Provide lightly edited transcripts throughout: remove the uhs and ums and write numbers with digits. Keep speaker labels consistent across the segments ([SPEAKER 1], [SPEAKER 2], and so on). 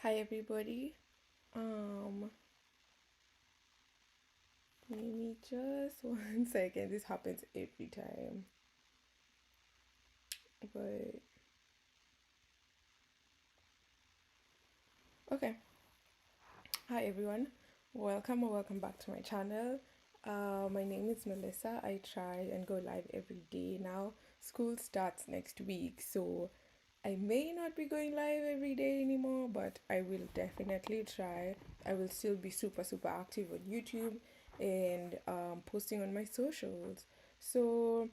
[SPEAKER 1] Hi everybody. Give me just 1 second. This happens every time. But okay. Hi everyone. Welcome or welcome back to my channel. My name is Melissa. I try and go live every day now. School starts next week, so I may not be going live every day anymore, but I will definitely try. I will still be super active on YouTube and posting on my socials. So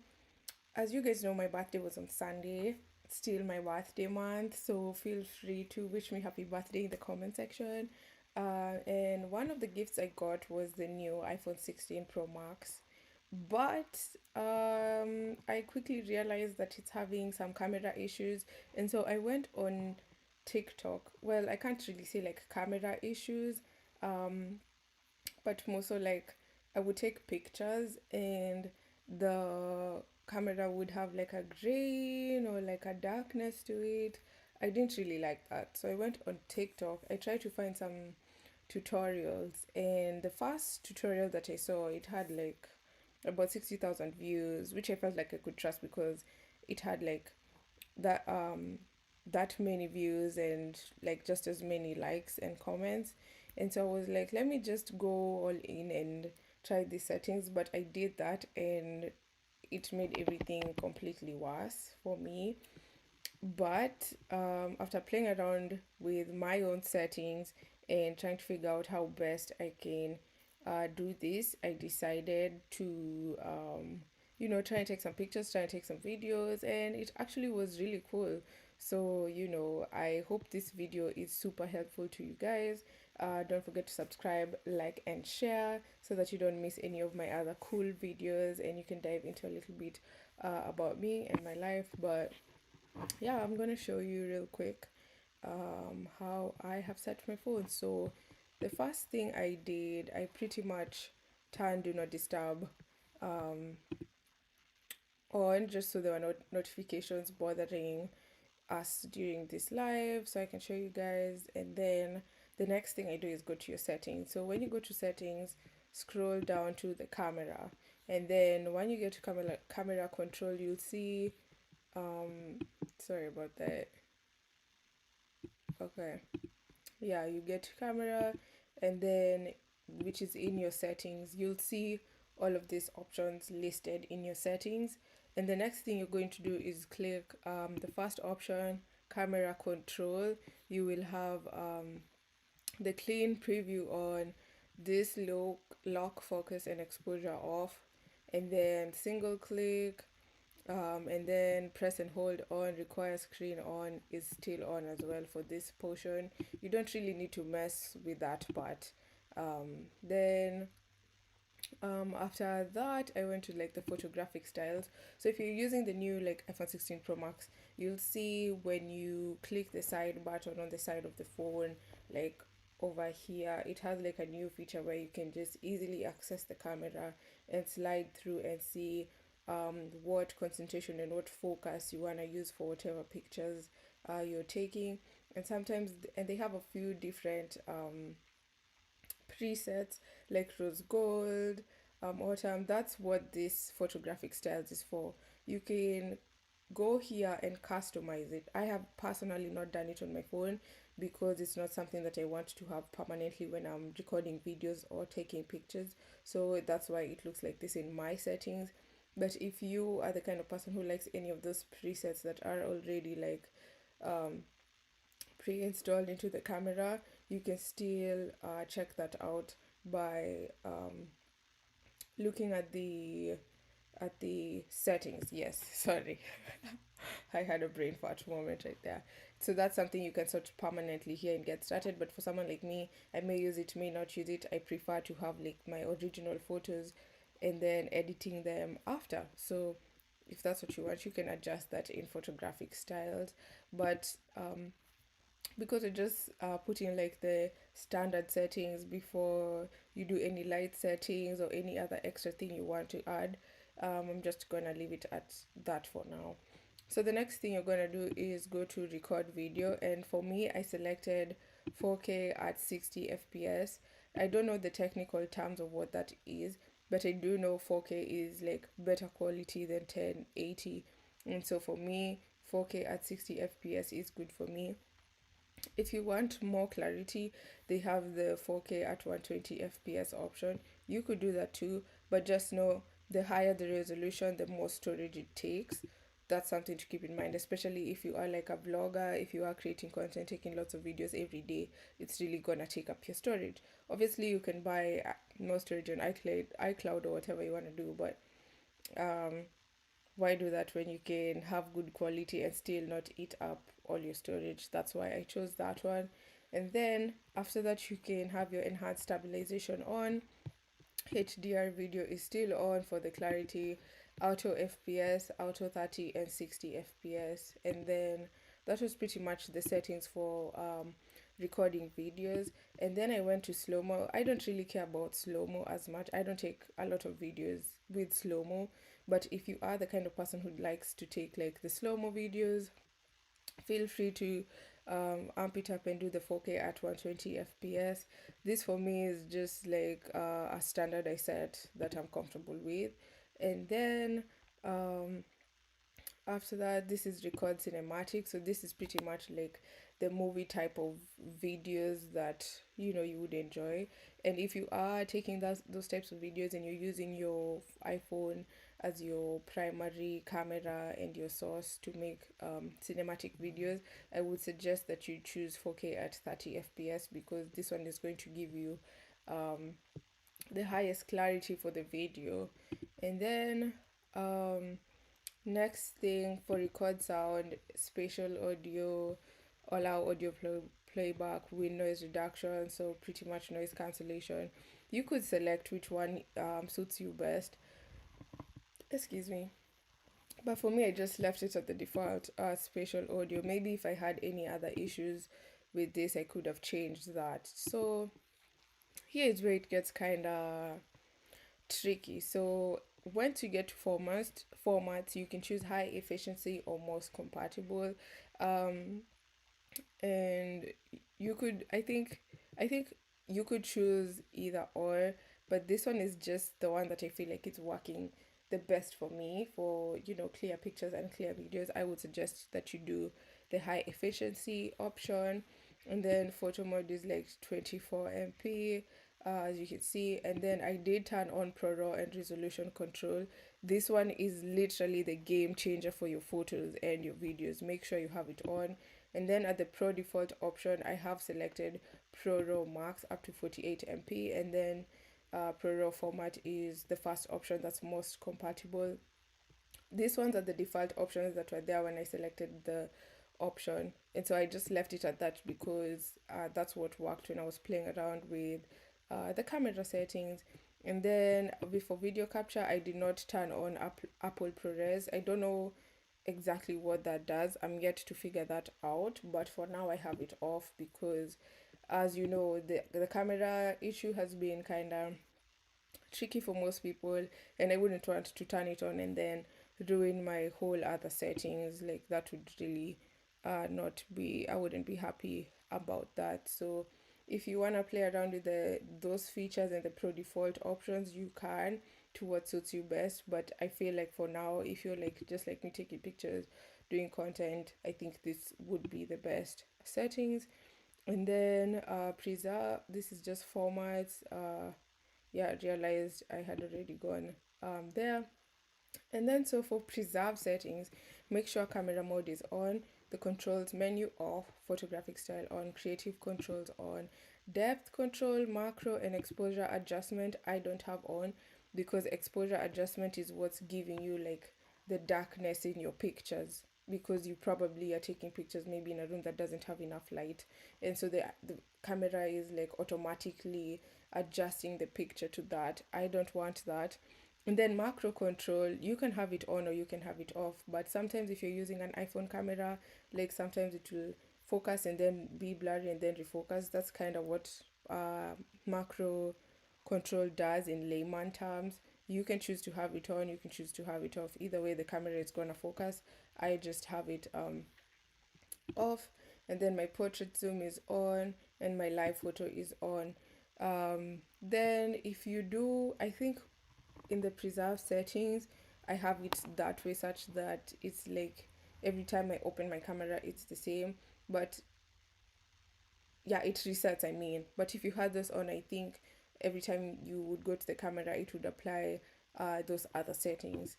[SPEAKER 1] as you guys know, my birthday was on Sunday. It's still my birthday month, so feel free to wish me happy birthday in the comment section. And one of the gifts I got was the new iPhone 16 Pro Max. But I quickly realized that it's having some camera issues, and so I went on TikTok. Well, I can't really say like camera issues, um, but more so like I would take pictures and the camera would have like a grain or like a darkness to it. I didn't really like that. So I went on TikTok. I tried to find some tutorials, and the first tutorial that I saw, it had like about 60,000 views, which I felt like I could trust because it had like that that many views and like just as many likes and comments. And so I was like, let me just go all in and try these settings. But I did that and it made everything completely worse for me. But after playing around with my own settings and trying to figure out how best I can do this, I decided to, try and take some pictures, try and take some videos, and it actually was really cool. So, I hope this video is super helpful to you guys. Don't forget to subscribe, like, and share so that you don't miss any of my other cool videos and you can dive into a little bit about me and my life. But yeah, I'm gonna show you real quick how I have set my phone. So the first thing I did, I pretty much turned do not disturb um, on just so there were no notifications bothering us during this live, so I can show you guys. And then the next thing I do is go to your settings. So when you go to settings, scroll down to the camera, and then when you get to camera control, you'll see sorry about that. Okay, yeah, you get to camera, and then which is in your settings, you'll see all of these options listed in your settings. And the next thing you're going to do is click the first option, camera control. You will have the clean preview on, this lock focus and exposure off, and then single click, and then press and hold on, require screen on is still on as well for this portion. You don't really need to mess with that part. Then after that, I went to like the photographic styles. So if you're using the new like iPhone 16 Pro Max, you'll see when you click the side button on the side of the phone, like over here, it has like a new feature where you can just easily access the camera and slide through and see what concentration and what focus you want to use for whatever pictures you're taking. And sometimes, and they have a few different presets like rose gold, autumn. That's what this photographic styles is for. You can go here and customize it. I have personally not done it on my phone because it's not something that I want to have permanently when I'm recording videos or taking pictures. So that's why it looks like this in my settings. But if you are the kind of person who likes any of those presets that are already like um, pre-installed into the camera, you can still check that out by looking at the settings. Yes, sorry. I had a brain fart moment right there. So that's something you can sort permanently here and get started. But for someone like me, I may use it, may not use it. I prefer to have like my original photos and then editing them after. So if that's what you want, you can adjust that in photographic styles. But because I just put in like the standard settings before you do any light settings or any other extra thing you want to add. I'm just gonna leave it at that for now. So the next thing you're gonna do is go to record video, and for me, I selected 4K at 60 fps. I don't know the technical terms of what that is, but I do know 4K is like better quality than 1080. And so for me, 4K at 60 fps is good for me. If you want more clarity, they have the 4K at 120 fps option. You could do that too, but just know the higher the resolution, the more storage it takes. That's something to keep in mind, especially if you are like a vlogger, if you are creating content, taking lots of videos every day, it's really gonna take up your storage. Obviously, you can buy more storage on iCloud or whatever you want to do, but um, why do that when you can have good quality and still not eat up all your storage? That's why I chose that one. And then after that, you can have your enhanced stabilization on. HDR video is still on for the clarity, auto FPS, auto 30 and 60 FPS. And then that was pretty much the settings for recording videos. And then I went to slow mo. I don't really care about slow mo as much. I don't take a lot of videos with slow mo. But if you are the kind of person who likes to take like the slow mo videos, feel free to amp it up and do the 4K at 120 fps. This for me is just like a standard I set that I'm comfortable with. And then um, after that, this is record cinematic. So this is pretty much like the movie type of videos that you would enjoy. And if you are taking those types of videos and you're using your iPhone as your primary camera and your source to make cinematic videos, I would suggest that you choose 4K at 30 fps, because this one is going to give you um, the highest clarity for the video. And then next thing for record sound, spatial audio, allow playback with noise reduction, so pretty much noise cancellation. You could select which one suits you best. Excuse me. But for me, I just left it at the default spatial audio. Maybe if I had any other issues with this, I could have changed that. So here is where it gets kind of tricky. So once you get to formats, you can choose high efficiency or most compatible. Um, and you could I think you could choose either or, but this one is just the one that I feel like it's working the best for me for clear pictures and clear videos. I would suggest that you do the high efficiency option. And then photo mode is like 24 MP, as you can see. And then I did turn on ProRAW and resolution control. This one is literally the game changer for your photos and your videos. Make sure you have it on. And then at the Pro default option, I have selected ProRAW Max up to 48 MP. And then ProRAW format is the first option that's most compatible. These ones are the default options that were there when I selected the option. And so I just left it at that because that's what worked when I was playing around with the camera settings. And then before video capture, I did not turn on Apple ProRes. I don't know exactly what that does. I'm yet to figure that out, but for now I have it off because, as you know, the camera issue has been kind of tricky for most people, and I wouldn't want to turn it on and then ruin my whole other settings. Like that would really not be, I wouldn't be happy about that. So if you want to play around with those features and the pro default options, you can, to what suits you best. But I feel like for now, if you're like just like me taking pictures, doing content, I think this would be the best settings. And then preserve, this is just formats. Yeah, I realized I had already gone there. And then so for preserve settings, make sure camera mode is on, the controls menu off, photographic style on, creative controls on, depth control, macro and exposure adjustment I don't have on, because exposure adjustment is what's giving you like the darkness in your pictures, because you probably are taking pictures maybe in a room that doesn't have enough light, and so the camera is like automatically adjusting the picture to that. I don't want that. And then macro control, you can have it on or you can have it off. But sometimes if you're using an iPhone camera, like sometimes it will focus and then be blurry and then refocus. That's kind of what macro control does in layman terms. You can choose to have it on, you can choose to have it off. Either way, the camera is gonna focus. I just have it off. And then my portrait zoom is on, and my live photo is on. Then if you do, I think in the preserve settings, I have it that way such that it's like every time I open my camera, it's the same. But yeah, it resets, I mean. But if you had this on, I think every time you would go to the camera, it would apply those other settings.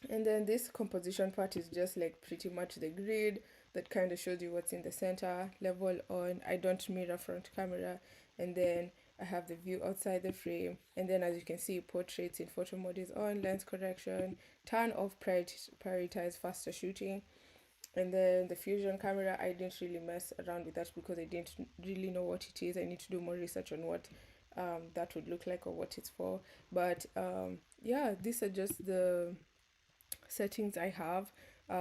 [SPEAKER 1] And then this composition part is just like pretty much the grid that kind of shows you what's in the center. Level on, I don't mirror front camera. And then I have the view outside the frame. And then as you can see, portraits in photo mode is on, lens correction, turn off prioritize faster shooting. And then the fusion camera, I didn't really mess around with that because I didn't really know what it is. I need to do more research on what that would look like or what it's for. But yeah, these are just the settings I have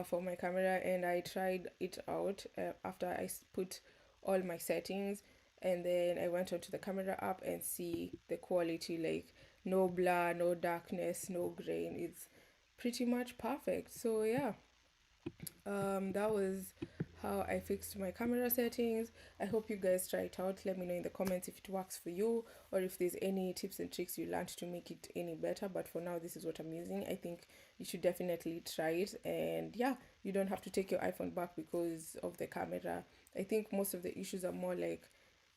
[SPEAKER 1] for my camera, and I tried it out after put all my settings, and then I went onto the camera app and see the quality, like no blur, no darkness, no grain. It's pretty much perfect. So yeah, that was how I fixed my camera settings. I hope you guys try it out. Let me know in the comments if it works for you or if there's any tips and tricks you learned to make it any better. But for now, this is what I'm using. I think you should definitely try it. And yeah, you don't have to take your iPhone back because of the camera. I think most of the issues are more like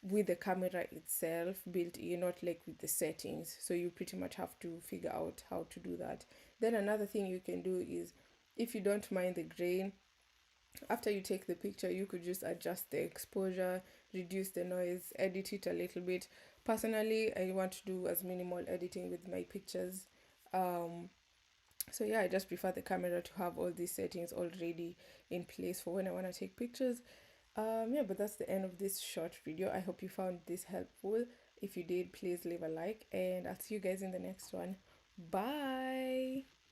[SPEAKER 1] with the camera itself built in, not like with the settings. So you pretty much have to figure out how to do that. Then another thing you can do is, if you don't mind the grain, after you take the picture, you could just adjust the exposure, reduce the noise, edit it a little bit. Personally, I want to do as minimal editing with my pictures. um so yeah, I just prefer the camera to have all these settings already in place for when I want to take pictures. Yeah, but that's the end of this short video. I hope you found this helpful. If you did, please leave a like, and I'll see you guys in the next one. Bye.